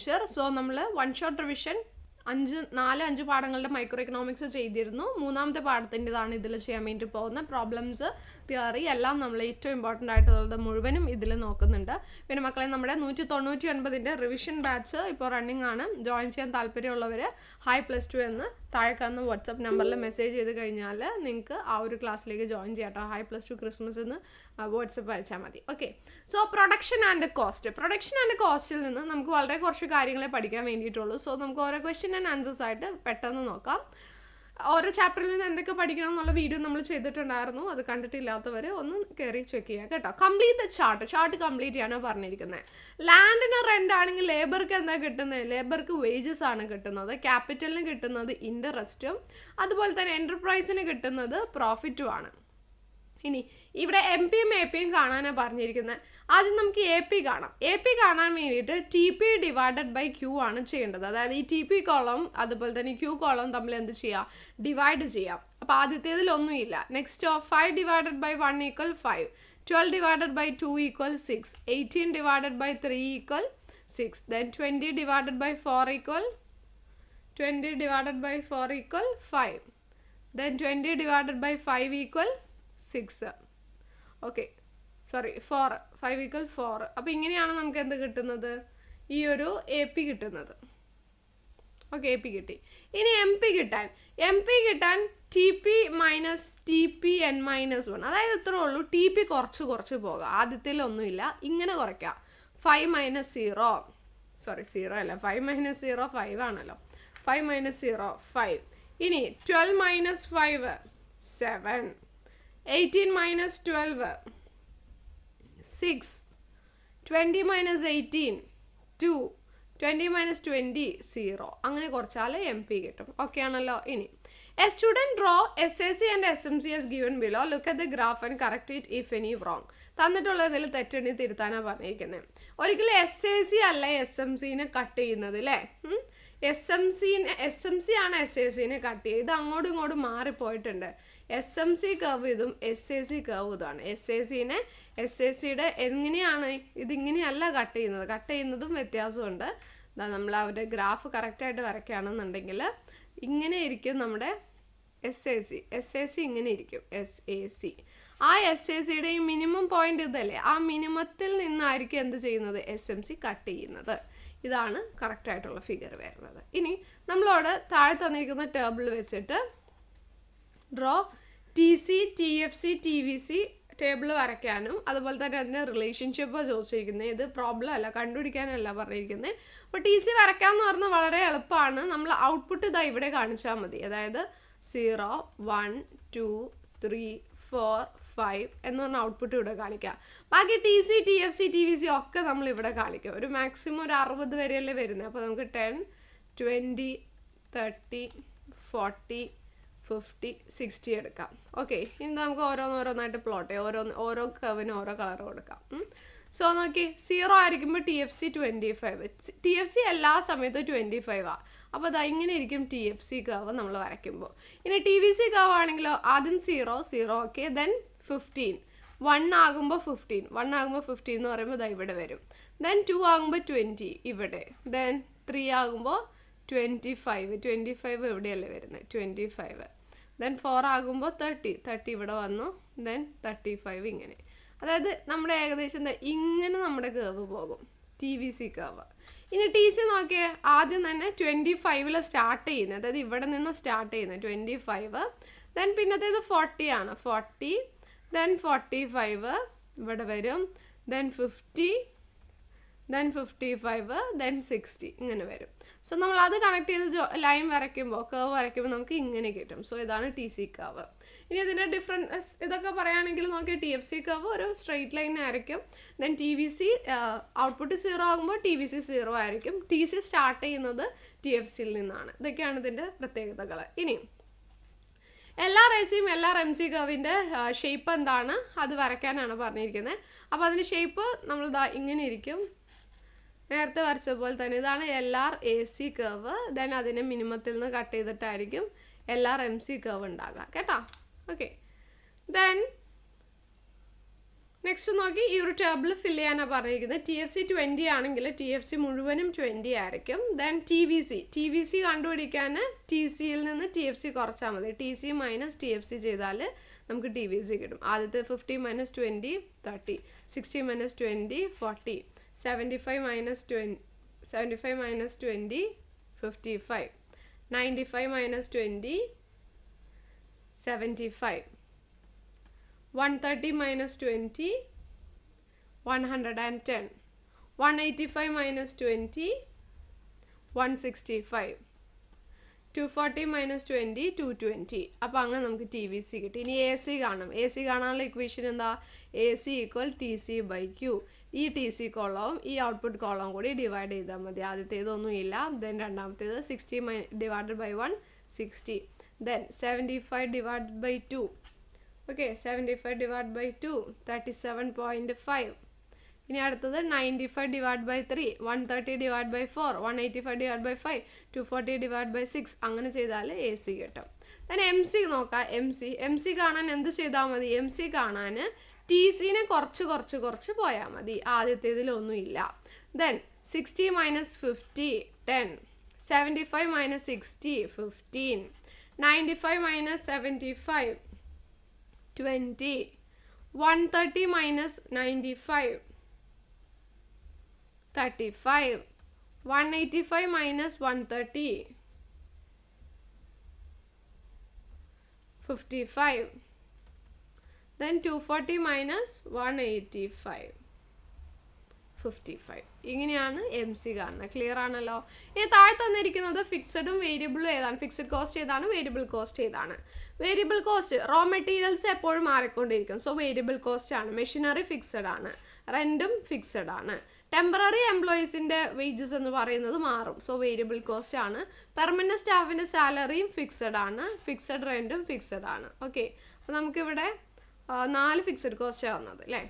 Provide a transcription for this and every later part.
Lecture. So നമ്മൾ one shot revision 4-5 പാഠങ്ങളുടെ micro economics ചെയ്തിരുന്നു. മൂന്നാമത്തെ പാഠത്തിൻ്റെതാണ് ഇതിൽ ചെയ്യാൻ വേണ്ടി പോകുന്ന പ്രോബ്ലംസ്, തിയറി എല്ലാം നമ്മൾ ഏറ്റവും ഇമ്പോർട്ടൻ്റ് ആയിട്ടുള്ളത് മുഴുവനും ഇതിൽ നോക്കുന്നുണ്ട്. പിന്നെ മക്കളെ, നമ്മുടെ 199ൻ്റെ റിവിഷൻ ബാച്ച് ഇപ്പോൾ റണ്ണിങ് ആണ്. ജോയിൻ ചെയ്യാൻ താല്പര്യമുള്ളവർ hi+2 എന്ന് താഴെ കാണുന്ന വാട്സപ്പ് നമ്പറിൽ മെസ്സേജ് ചെയ്ത് കഴിഞ്ഞാൽ നിങ്ങൾക്ക് ആ ഒരു ക്ലാസ്സിലേക്ക് ജോയിൻ ചെയ്യാം കേട്ടോ. hi+2 ക്രിസ്മസ് എന്ന് വാട്സപ്പ് അയച്ചാൽ മതി. ഓക്കെ. സോ പ്രൊഡക്ഷൻ ആൻഡ് കോസ്റ്റിൽ നിന്ന് നമുക്ക് വളരെ കുറച്ച് കാര്യങ്ങളെ പഠിക്കാൻ വേണ്ടിയിട്ടുള്ളൂ. സോ നമുക്ക് ഓരോ ക്വസ്റ്റ്യൻ ആൻഡ് ആൻസേഴ്സ് ആയിട്ട് പെട്ടെന്ന് നോക്കാം. ഓരോ ചാപ്റ്ററിൽ നിന്ന് എന്തൊക്കെ പഠിക്കണം എന്നുള്ള വീഡിയോ നമ്മൾ ചെയ്തിട്ടുണ്ടായിരുന്നു. അത് കണ്ടിട്ടില്ലാത്തവർ ഒന്ന് കയറി ചെക്ക് ചെയ്യുക കേട്ടോ. കംപ്ലീറ്റ് ദ ചാർട്ട് കംപ്ലീറ്റ് ചെയ്യാനാണ് പറഞ്ഞിരിക്കുന്നത്. ലാൻഡിന് റെൻ്റ് ആണെങ്കിൽ ലേബർക്ക് എന്താ കിട്ടുന്നത്? ലേബർക്ക് വേജസ് ആണ് കിട്ടുന്നത്. ക്യാപിറ്റലിന് കിട്ടുന്നത് ഇൻട്രസ്റ്റും, അതുപോലെ തന്നെ എൻ്റർപ്രൈസിന് കിട്ടുന്നത് പ്രോഫിറ്റും ആണ്. ഇനി ഇവിടെ എം പിയും എ പിയും കാണാനാണ് പറഞ്ഞിരിക്കുന്നത്. ആദ്യം നമുക്ക് എ പി കാണാം. എ പി കാണാൻ വേണ്ടിയിട്ട് T P divided by Q ആണ് ചെയ്യേണ്ടത്. അതായത് ഈ ടി പി കോളം അതുപോലെ തന്നെ ക്യൂ കോളം തമ്മിൽ എന്ത് ചെയ്യാം? ഡിവൈഡ് ചെയ്യാം. അപ്പോൾ ആദ്യത്തേതിലൊന്നുമില്ല. Next 5 divided by 1 equal 5, 12 divided by 2 equal 6, 18 divided by 3 equal 6, then 20 divided by 4 equal 5, then 20 divided by 5 equal 6. Okay, sorry 4, 5 equal 4. അപ്പോൾ ഇങ്ങനെയാണ് നമുക്ക് എന്ത് കിട്ടുന്നത്? ഈ ഒരു എ പി കിട്ടുന്നത്. ഓക്കെ, എ പി കിട്ടി. ഇനി എം പി കിട്ടാൻ T P minus T P N minus 1, അതായത് ഇത്രേ ഉള്ളൂ. ടി പി കുറച്ച് പോകാം. ആദ്യത്തിലൊന്നുമില്ല, ഇങ്ങനെ കുറയ്ക്കാം. 5 മൈനസ് 0, സോറി 0 അല്ല, 5 മൈനസ് 0 5 ആണല്ലോ. 5 മൈനസ് 0 5. ഇനി 12 മൈനസ് 5 7, 18 മൈനസ് 12 6, 20 മൈനസ് 18 2, 20 മൈനസ് 20 0. അങ്ങനെ കുറച്ചാൽ എം പി കിട്ടും. ഓക്കെ ആണല്ലോ. ഇനി A student draw SAC and SMC as given below. Look at the graph and correct it if any wrong. തന്നിട്ടുള്ളതിൽ തെറ്റുണ്ടെങ്കിൽ തിരുത്താനാണ് പറഞ്ഞിരിക്കുന്നത്. ഒരിക്കലും SAC അല്ല SMCനെ കട്ട് ചെയ്യുന്നത് അല്ലേ? SMC ആണ് SACനെ കട്ട് ചെയ്യുക. ഇത് അങ്ങോട്ടും ഇങ്ങോട്ടും മാറിപ്പോയിട്ടുണ്ട്. SMC കർവ് ഇതും SAC കർവ് ഇതാണ്. SACയുടെ എങ്ങനെയാണ് ഇതിങ്ങനെയല്ല കട്ട് ചെയ്യുന്നതും വ്യത്യാസമുണ്ട്. നമ്മൾ അവരുടെ ഗ്രാഫ് കറക്റ്റായിട്ട് വരയ്ക്കുകയാണെന്നുണ്ടെങ്കിൽ ഇങ്ങനെ ഇരിക്കും നമ്മുടെ SAC ഇങ്ങനെ ഇരിക്കും. SAC ആ SACയുടെ ഈ മിനിമം പോയിന്റ് ഇതല്ലേ, ആ മിനിമത്തിൽ നിന്നായിരിക്കും എന്ത് ചെയ്യുന്നത്? SMC കട്ട് ചെയ്യുന്നത്. ഇതാണ് കറക്റ്റായിട്ടുള്ള ഫിഗർ വരുന്നത്. ഇനി നമ്മളോട് താഴെ തന്നിരിക്കുന്ന ടേബിൾ വെച്ചിട്ട് draw TC, TFC, TVC table വരയ്ക്കാനും അതുപോലെ തന്നെ അതിൻ്റെ റിലേഷൻഷിപ്പ് ചോദിച്ചിരിക്കുന്നത്. ഇത് പ്രോബ്ലം അല്ല, കണ്ടുപിടിക്കാനല്ല പറഞ്ഞിരിക്കുന്നത്. അപ്പോൾ TC വരയ്ക്കാമെന്ന് പറഞ്ഞാൽ വളരെ എളുപ്പമാണ്. നമ്മൾ ഔട്ട്പുട്ട് ഇതാ ഇവിടെ കാണിച്ചാൽ മതി. അതായത് 0 1 2 3 4 5 എന്ന് പറഞ്ഞ ഔട്ട്പുട്ട് ഇവിടെ കാണിക്കാം. ബാക്കി TC, TFC, TVC ഒക്കെ നമ്മൾ ഇവിടെ കാണിക്കും. ഒരു മാക്സിമം ഒരു 60 വരെയല്ലേ വരുന്നത്. അപ്പോൾ നമുക്ക് 10 20 30 40 50 60 എടുക്കാം. ഓക്കെ, ഇനി നമുക്ക് ഓരോന്നായിട്ട് പ്ലോട്ട് ചെയ്യാം. ഓരോ കർവിനും ഓരോ കളർ കൊടുക്കാം. സോ നോക്കി, 0 ആയിരിക്കുമ്പോൾ TFC 25, TFC എല്ലാ സമയത്തും 25 ആണ്. അപ്പോൾ അതാ ഇങ്ങനെ ഇരിക്കും TFC കർവ് നമ്മൾ വരയ്ക്കുമ്പോൾ. ഇനി TVC കർവ് ആണെങ്കിലോ ആദ്യം 0 ഓക്കെ, ദെൻ 15, 1 ആകുമ്പോൾ 15 എന്ന് പറയുമ്പോൾ ഇതാ ഇവിടെ വരും. ദെൻ 2 ആകുമ്പോൾ 20 ഇവിടെ, ദെൻ 3 ആകുമ്പോൾ 25 എവിടെയല്ലേ വരുന്നത്? 25. ദെൻ 4 ആകുമ്പോൾ 30 ഇവിടെ വന്നു. ദെൻ 35 ഇങ്ങനെ. അതായത് നമ്മുടെ ഏകദേശം ഇങ്ങനെ നമ്മുടെ കർവ് പോകും, TVC കർവ്. ഇനി TC നോക്കിയേ, ആദ്യം തന്നെ 25 സ്റ്റാർട്ട് ചെയ്യുന്നത്, അതായത് ഇവിടെ നിന്ന് സ്റ്റാർട്ട് ചെയ്യുന്നത് 25. ദെൻ പിന്നത്തേത് 40 ആണ്, 40, ദെൻ 45 ഇവിടെ വരും, ദെൻ 50, ദെൻ 55, ദെൻ 60 ഇങ്ങനെ വരും. സോ നമ്മൾ അത് കണക്ട് ചെയ്ത് ലൈൻ വരയ്ക്കുമ്പോൾ കർവ് വരയ്ക്കുമ്പോൾ നമുക്ക് ഇങ്ങനെ കിട്ടും. സോ ഇതാണ് TC കർവ്. ഇനി ഇതിൻ്റെ ഡിഫറൻസ് ഇതൊക്കെ പറയുകയാണെങ്കിൽ നോക്കി, TFC കർവ് ഒരു സ്ട്രെയിറ്റ് ലൈൻ ആയിരിക്കും. ദെൻ TVC ഔട്ട്പുട്ട് 0 ആകുമ്പോൾ TVC 0 ആയിരിക്കും. TC സ്റ്റാർട്ട് ചെയ്യുന്നത് TFCയിൽ നിന്നാണ്. ഇതൊക്കെയാണ് ഇതിൻ്റെ പ്രത്യേകതകൾ. ഇനി LRACയും LRMC കർവിൻ്റെ ഷേപ്പ് എന്താണ് അത് വരയ്ക്കാനാണ് പറഞ്ഞിരിക്കുന്നത്. അപ്പോൾ അതിൻ്റെ ഷേപ്പ് നമ്മളിതാ ഇങ്ങനെ ഇരിക്കും, നേരത്തെ വരച്ച പോലെ തന്നെ. ഇതാണ് LRAC കർവ്. ദെൻ അതിനെ മിനിമത്തിൽ നിന്ന് കട്ട് ചെയ്തിട്ടായിരിക്കും LRMC കർവ് ഉണ്ടാകുക കേട്ടോ. ഓക്കെ, ദെൻ നെക്സ്റ്റ് നോക്കി ഈ ഒരു ടേബിൾ ഫില്ല് ചെയ്യാനാണ് പറഞ്ഞിരിക്കുന്നത്. TFC 20 ആണെങ്കിൽ TFC മുഴുവനും 20 ആയിരിക്കും. ദെൻ TVC കണ്ടുപിടിക്കാൻ TCയിൽ നിന്ന് TFC കുറച്ചാൽ മതി. TC മൈനസ് TFC ചെയ്താൽ നമുക്ക് TVC കിട്ടും. ആദ്യത്തെ 50 minus 20 30, 60 minus 20 40, 75 minus 20 55, 95 minus 20 75, 130 minus 20 110, 185 minus 20 165, 240 minus 20 220. അപ്പോൾ അങ്ങനെ നമുക്ക് TVC കിട്ടി. ഇനി AC കാണണം. AC കാണാനുള്ള ഇക്വേഷൻ എന്താ? AC equal TC by Q. ഈ TC കോളവും ഈ ഔട്ട്പുട്ട് കോളവും കൂടി ഡിവൈഡ് ചെയ്താൽ മതി. ആദ്യത്തേതൊന്നും ഇല്ല. ദെൻ രണ്ടാമത്തേത് 60 divided by 1 60, then 75 divided by 2. Okay, 75 divided by 2 37.5. ഇനി അടുത്തത് 95 divided by 3 130 divided by 4 185 divided by 5 240 divided by 6. അങ്ങനെ ചെയ്താൽ AC കിട്ടും. then MC നോക്കാം. MC കാണാൻ എന്ത് ചെയ്താൽ മതി? MC കാണാൻ TCനെ കുറച്ച് പോയാൽ മതി. ആദ്യത്തേതിലൊന്നും ഇല്ല. then 60 minus 50 10, 75 minus 60 15, 95 minus 75 20, 130 minus 95 35, 185 minus 130 55, then 240 minus 185 55. ഇങ്ങനെയാണ് MC കാണുന്നത്. ക്ലിയർ ആണല്ലോ. ഇനി താഴെ തന്നിരിക്കുന്നത് ഫിക്സഡും വേരിയബിളും ഏതാണ്? ഫിക്സഡ് കോസ്റ്റ് ഏതാണ്? വേരിയബിൾ കോസ്റ്റ് ഏതാണ്? വേരിയബിൾ കോസ്റ്റ് റോ മെറ്റീരിയൽസ് എപ്പോഴും മാറിക്കൊണ്ടിരിക്കും. സോ വേരിയബിൾ കോസ്റ്റ് ആണ്. മെഷീനറി ഫിക്സഡ് ആണ്. റെൻറ്റും ഫിക്സഡ് ആണ്. ടെമ്പററി എംപ്ലോയീസിൻ്റെ വേജസ് എന്ന് പറയുന്നത് മാറും. സോ വേരിയബിൾ കോസ്റ്റ് ആണ്. പെർമനൻറ്റ് സ്റ്റാഫിൻ്റെ സാലറിയും ഫിക്സഡ് ആണ്. ഫിക്സഡ് റെൻറ്റും ഫിക്സഡ് ആണ്. ഓക്കെ, അപ്പോൾ നമുക്കിവിടെ 4 ഫിക്സഡ് കോസ്റ്റാണ് വന്നത് അല്ലേ?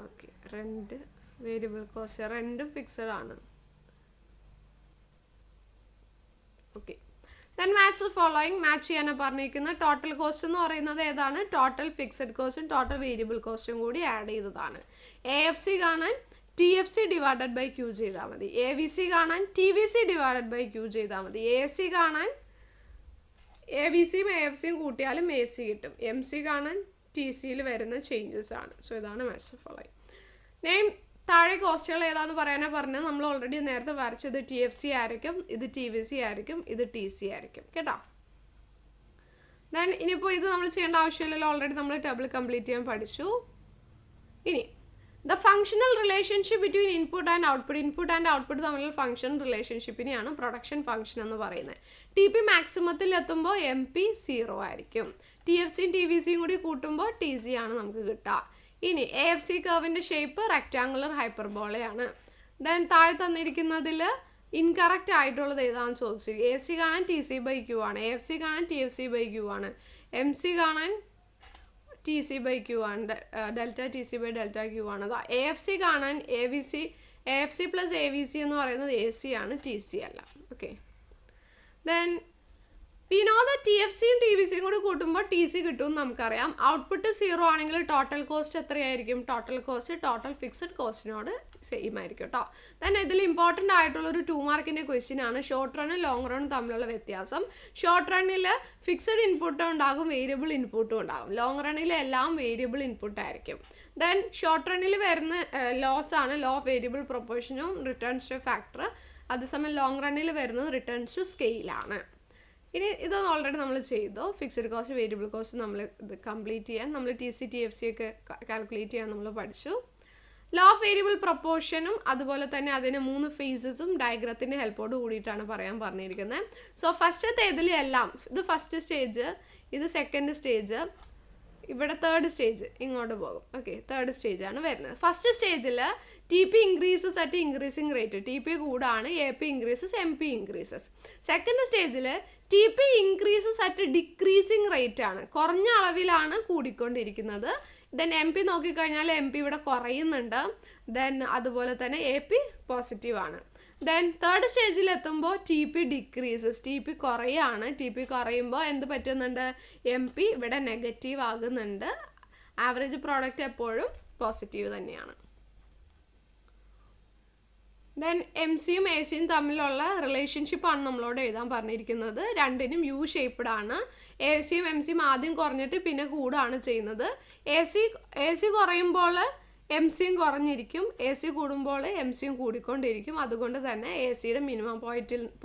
ഓക്കെ, റെൻറ്റ്, വേരിയബിൾ കോസ്റ്റ്, റെൻറ്റും ഫിക്സഡ് ആണ്. Okay, then match following. Match ചെയ്യാനാണ് പറഞ്ഞിരിക്കുന്നത്. ടോട്ടൽ കോസ്റ്റ് എന്ന് പറയുന്നത് ഏതാണ്? ടോട്ടൽ ഫിക്സഡ് കോസ്റ്റും ടോട്ടൽ വേരിയബിൾ കോസ്റ്റും കൂടി ആഡ് ചെയ്തതാണ്. AFC കാണാൻ TFC ഡിവൈഡഡ് ബൈ Q ചെയ്താൽ മതി. AVC കാണാൻ TVC ഡിവൈഡഡ് ബൈ Q ചെയ്താൽ മതി. AC കാണാൻ AVCയും AFCയും കൂട്ടിയാലും AC കിട്ടും. MC കാണാൻ TCയിൽ വരുന്ന ചേഞ്ചസ് ആണ്. സോ ഇതാണ് മാച്ച് ഫോളോയിങ്. നെയിം താഴെ കോസ്റ്റുകൾ ഏതാണെന്ന് പറയാനാണ് പറഞ്ഞത്. നമ്മൾ ഓൾറെഡി നേരത്തെ വരച്ചു. ഇത് TFC ആയിരിക്കും, ഇത് TVC ആയിരിക്കും, ഇത് TC ആയിരിക്കും കേട്ടോ. ദെൻ ഇനിയിപ്പോൾ ഇത് നമ്മൾ ചെയ്യേണ്ട ആവശ്യമില്ലല്ലോ. ഓൾറെഡി നമ്മൾ ടേബിൾ കംപ്ലീറ്റ് ചെയ്യാൻ പഠിച്ചു. ഇനി the functional relationship between input and output തമ്മിലുള്ള ഫങ്ഷൻ റിലേഷൻഷിപ്പിനെയാണ് പ്രൊഡക്ഷൻ ഫങ്ഷൻ എന്ന് പറയുന്നത്. TP മാക്സിമത്തിൽ എത്തുമ്പോൾ MP 0 ആയിരിക്കും. TFCയും TVCയും കൂടി കൂട്ടുമ്പോൾ TC ആണ് നമുക്ക് കിട്ടുക. ഇനി AFC കർവിൻ്റെ ഷേപ്പ് റെക്റ്റാങ്കുലർ ഹൈപ്പർബോളയാണ്. ദെൻ താഴെ തന്നിരിക്കുന്നതിൽ ഇൻകറക്റ്റ് ആയിട്ടുള്ളത് ഏതാണെന്ന് ചോദിച്ചു. AC കാണാൻ TC ബൈ Q ആണ്. AFC കാണാൻ TFC ബൈ Q ആണ്. MC കാണാൻ TC ബൈ Q ആണ്. Delta TC by delta Q ആണ്. AFC കാണാൻ AFC പ്ലസ് AVC എന്ന് പറയുന്നത് AC ആണ്, TC അല്ല. Okay, then we know the TFCയും TVCയും കൂടി കൂട്ടുമ്പോൾ TC കിട്ടുമെന്ന് നമുക്കറിയാം. ഔട്ട്പുട്ട് 0 ആണെങ്കിൽ ടോട്ടൽ കോസ്റ്റ് എത്രയായിരിക്കും? Total cost total fixed കോസ്റ്റിനോട് same ആയിരിക്കും കേട്ടോ. ദെൻ ഇതിൽ ഇമ്പോർട്ടൻ്റ് ആയിട്ടുള്ളൊരു 2 മാർക്കിൻ്റെ ക്വസ്റ്റ്യൻ ആണ് ഷോർട്ട് റണ്ണും ലോങ് റണ്ണും തമ്മിലുള്ള വ്യത്യാസം. ഷോർട്ട് റണ്ണിൽ ഫിക്സഡ് ഇൻപുട്ടും ഉണ്ടാകും, വേരിയബിൾ ഇൻപുട്ടും ഉണ്ടാകും. ലോങ് റണ്ണിൽ എല്ലാം വേരിയബിൾ ഇൻപുട്ട് ആയിരിക്കും. ദെൻ ഷോർട്ട് റണ്ണിൽ വരുന്ന ലോസ് ആണ് ലോ ഓഫ് വേരിയബിൾ പ്രൊപ്പോർഷനും റിട്ടേൺസ് ടു ഫാക്ടർ. അതേസമയം ലോങ് റണ്ണിൽ വരുന്നത് റിട്ടേൺസ് ടു സ്കെയിലാണ്. ഇനി ഇതൊന്നും ഓൾറെഡി നമ്മൾ ചെയ്തു. ഫിക്സഡ് കോസ്റ്റ് വേരിയബിൾ കോസ്റ്റ് നമ്മൾ ഇത് കംപ്ലീറ്റ് ചെയ്യാൻ നമ്മൾ TC TFC ഒക്കെ കാൽക്കുലേറ്റ് ചെയ്യാൻ നമ്മൾ പഠിച്ചു. ലോ ഓഫ് വേരിയബിൾ പ്രൊപ്പോർഷനും അതുപോലെ തന്നെ അതിന് 3 ഫേസസും ഡയഗ്രത്തിൻ്റെ ഹെൽപ്പോട് കൂടിയിട്ടാണ് പറയാൻ പറഞ്ഞിരിക്കുന്നത്. സോ ഫസ്റ്റത്തെ ഇതിലെല്ലാം ഇത് ഫസ്റ്റ് സ്റ്റേജ്, ഇത് സെക്കൻഡ് സ്റ്റേജ്, ഇവിടെ തേർഡ് സ്റ്റേജ് ഇങ്ങോട്ട് പോകും. ഓക്കെ, തേർഡ് സ്റ്റേജാണ് വരുന്നത്. ഫസ്റ്റ് സ്റ്റേജിൽ TP increases at increasing rate. TP കൂടാണ്, AP increases, MP increases. Second സ്റ്റേജിൽ TP increases at decreasing rate ആണ്, കുറഞ്ഞ അളവിലാണ് കൂടിക്കൊണ്ടിരിക്കുന്നത്. ദെൻ MP നോക്കിക്കഴിഞ്ഞാൽ MP ഇവിടെ കുറയുന്നുണ്ട്. ദെൻ അതുപോലെ തന്നെ AP പോസിറ്റീവ് ആണ്. ദെൻ തേർഡ് സ്റ്റേജിൽ എത്തുമ്പോൾ TP ഡിക്രീസസ്, TP കുറയാണ്. TP കുറയുമ്പോൾ എന്ത് പറ്റുന്നുണ്ട്? MP ഇവിടെ നെഗറ്റീവ് ആകുന്നുണ്ട്. ആവറേജ് പ്രോഡക്റ്റ് എപ്പോഴും പോസിറ്റീവ് തന്നെയാണ്. ദെൻ എം സിയും എ സിയും തമ്മിലുള്ള റിലേഷൻഷിപ്പാണ് നമ്മളോട് എഴുതാൻ പറഞ്ഞിരിക്കുന്നത്. രണ്ടിനും യു ഷേപ്പ്ഡ് ആണ്. എ സിയും എം സിയും ആദ്യം കുറഞ്ഞിട്ട് പിന്നെ കൂടുകയാണ് ചെയ്യുന്നത്. എ സി കുറയുമ്പോൾ എം സിയും കുറഞ്ഞിരിക്കും, എ സി കൂടുമ്പോൾ എം സിയും കൂടിക്കൊണ്ടിരിക്കും. അതുകൊണ്ട് തന്നെ എ സിയുടെ മിനിമം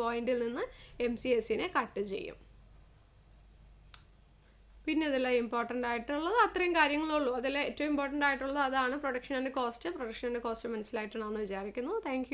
പോയിന്റിൽ നിന്ന് എം സി എ സിനെ കട്ട് ചെയ്യും. പിന്നെ ഇതിൽ ഇമ്പോർട്ടൻ്റ് ആയിട്ടുള്ളത് അത്രയും കാര്യങ്ങളുള്ളൂ. അതിൽ ഏറ്റവും ഇമ്പോർട്ടൻ്റ് ആയിട്ടുള്ളത് അതാണ്. പ്രൊഡക്ഷൻ ആൻഡ് കോസ്റ്റ് മനസ്സിലായിട്ടുണ്ടാവുമെന്ന് വിചാരിക്കുന്നു. താങ്ക്